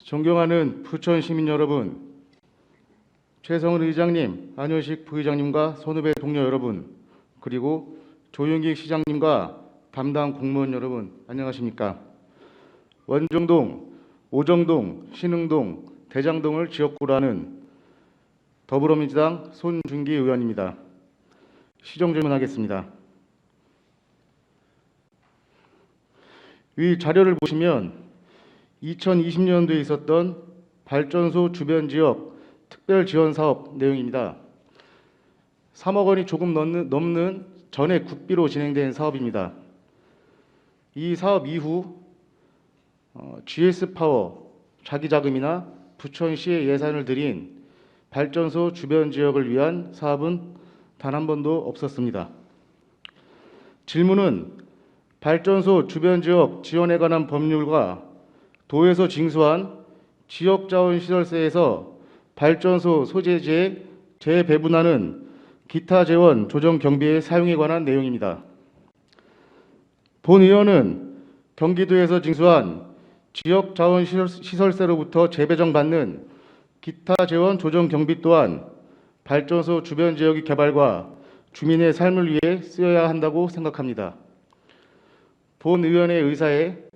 존경하는 부천 시민 여러분, 최성은 의장님, 안효식 부의장님과 선후배 동료 여러분, 그리고 조윤기 시장님과 담당 공무원 여러분, 안녕하십니까? 원정동, 오정동, 신흥동, 대장동을 지역구로 하는 더불어민주당 손준기 의원입니다. 시정 질문하겠습니다. 위 자료를 보시면 2020년도에 있었던 발전소 주변 지역 특별 지원 사업 내용입니다. 3억 원이 조금 넘는 전액 국비로 진행된 사업입니다. 이 사업 이후 GS 파워 자기 자금이나 부천시의 예산을 들인 발전소 주변 지역을 위한 사업은 단 한 번도 없었습니다. 질문은 발전소 주변 지역 지원에 관한 법률과 도에서 징수한 지역자원시설세에서 발전소 소재지에 재배분하는 기타 재원 조정 경비의 사용에 관한 내용입니다. 본 의원은 경기도에서 징수한 지역자원시설세로부터 재배정받는 기타 재원 조정 경비 또한 발전소 주변 지역의 개발과 주민의 삶을 위해 쓰여야 한다고 생각합니다. 본 의원의 의사에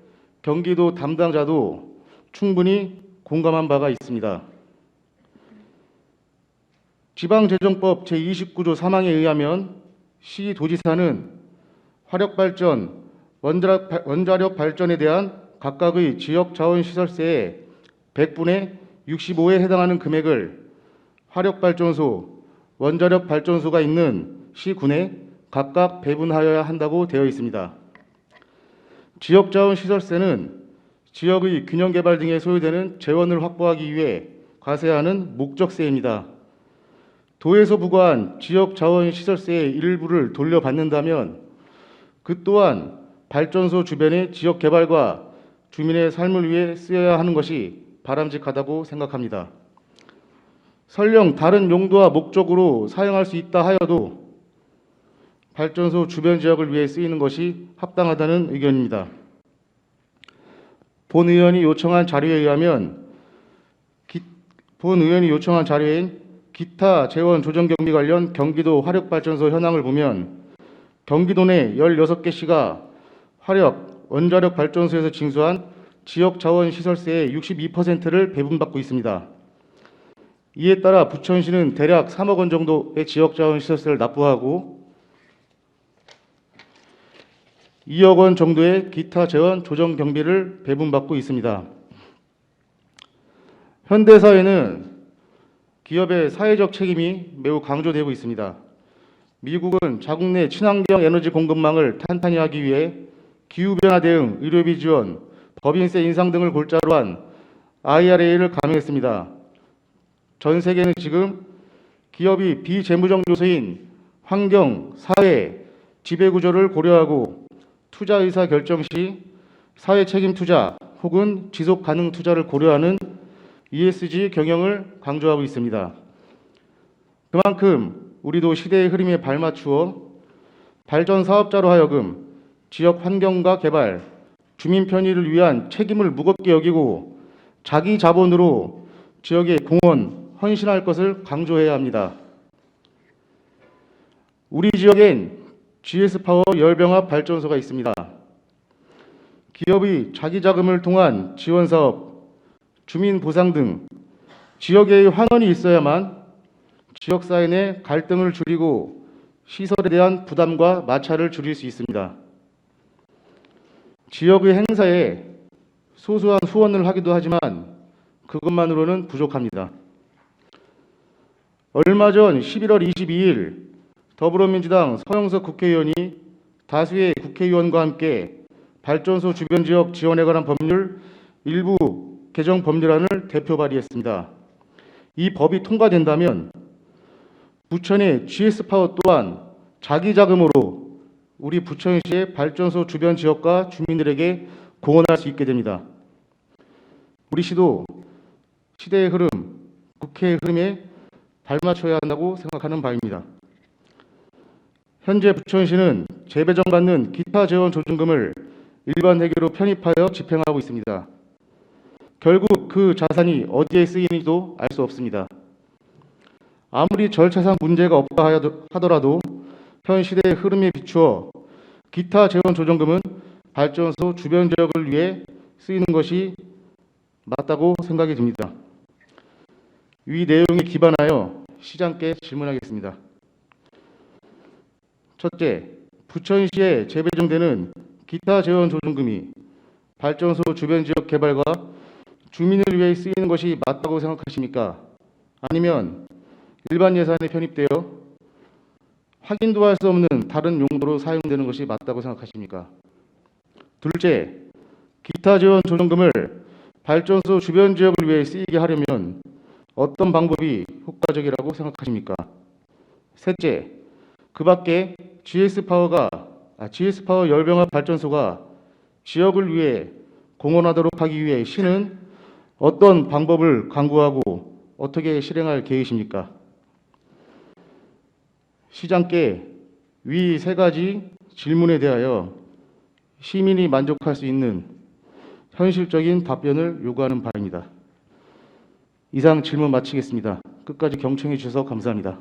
경기도 담당자도 충분히 공감한 바가 있습니다. 지방재정법 제29조 3항에 의하면 시도지사는 화력발전, 원자력 발전에 대한 각각의 지역자원시설세의 100분의 65에 해당하는 금액을 화력발전소, 원자력발전소가 있는 시군에 각각 배분하여야 한다고 되어 있습니다. 지역자원시설세는 지역의 균형개발 등에 소요되는 재원을 확보하기 위해 과세하는 목적세입니다. 도에서 부과한 지역자원시설세의 일부를 돌려받는다면 그 또한 발전소 주변의 지역개발과 주민의 삶을 위해 쓰여야 하는 것이 바람직하다고 생각합니다. 설령 다른 용도와 목적으로 사용할 수 있다 하여도 발전소 주변 지역을 위해 쓰이는 것이 합당하다는 의견입니다. 본 의원이 요청한 자료에 의하면 본 의원이 요청한 자료인 기타 재원 조정 경비 관련 경기도 화력발전소 현황을 보면 경기도 내 16개시가 화력, 원자력 발전소에서 징수한 지역자원시설세의 62%를 배분받고 있습니다. 이에 따라 부천시는 대략 3억 원 정도의 지역자원시설세를 납부하고 2억 원 정도의 기타 재원 조정 경비를 배분받고 있습니다. 현대사회는 기업의 사회적 책임이 매우 강조되고 있습니다. 미국은 자국 내 친환경 에너지 공급망을 탄탄히 하기 위해 기후변화 대응, 의료비 지원, 법인세 인상 등을 골자로 한 IRA를 감행했습니다. 전 세계는 지금 기업이 비재무적 요소인 환경, 사회, 지배구조를 고려하고 투자 의사 결정 시 사회 책임 투자 혹은 지속 가능 투자를 고려하는 ESG 경영을 강조하고 있습니다. 그만큼 우리도 시대의 흐름에 발맞추어 발전 사업자로 하여금 지역 환경과 개발, 주민 편의를 위한 책임을 무겁게 여기고 자기 자본으로 지역의 공헌, 헌신할 것을 강조해야 합니다. 우리 지역엔 GS파워 열병합 발전소가 있습니다. 기업의 자기 자금을 통한 지원 사업, 주민 보상 등 지역의 환원이 있어야만 지역사회 내 갈등을 줄이고 시설에 대한 부담과 마찰을 줄일 수 있습니다. 지역의 행사에 소소한 후원을 하기도 하지만 그것만으로는 부족합니다. 얼마 전 11월 22일 더불어민주당 서영석 국회의원이 다수의 국회의원과 함께 발전소 주변 지역 지원에 관한 법률 일부 개정 법률안을 대표 발의했습니다. 이 법이 통과된다면 부천의 GS파워 또한 자기 자금으로 우리 부천시의 발전소 주변 지역과 주민들에게 공헌할 수 있게 됩니다. 우리 시도 시대의 흐름, 국회의 흐름에 발맞춰야 한다고 생각하는 바입니다. 현재 부천시는 재배정받는 기타 재원 조정금을 일반 회계로 편입하여 집행하고 있습니다. 결국 그 자산이 어디에 쓰이는지도 알 수 없습니다. 아무리 절차상 문제가 없다 하더라도 현 시대의 흐름에 비추어 기타 재원 조정금은 발전소 주변 지역을 위해 쓰이는 것이 맞다고 생각이 듭니다. 위 내용에 기반하여 시장께 질문하겠습니다. 첫째, 부천시에 재배정되는 기타 재원 조정금이 발전소 주변 지역 개발과 주민을 위해 쓰이는 것이 맞다고 생각하십니까? 아니면 일반 예산에 편입되어 확인도 할 수 없는 다른 용도로 사용되는 것이 맞다고 생각하십니까? 둘째, 기타 재원 조정금을 발전소 주변 지역을 위해 쓰이게 하려면 어떤 방법이 효과적이라고 생각하십니까? 셋째, 그 밖에 GS파워 열병합 발전소가 지역을 위해 공헌하도록 하기 위해 시는 어떤 방법을 강구하고 어떻게 실행할 계획이십니까? 시장께 위 세 가지 질문에 대하여 시민이 만족할 수 있는 현실적인 답변을 요구하는 바입니다. 이상 질문 마치겠습니다. 끝까지 경청해 주셔서 감사합니다.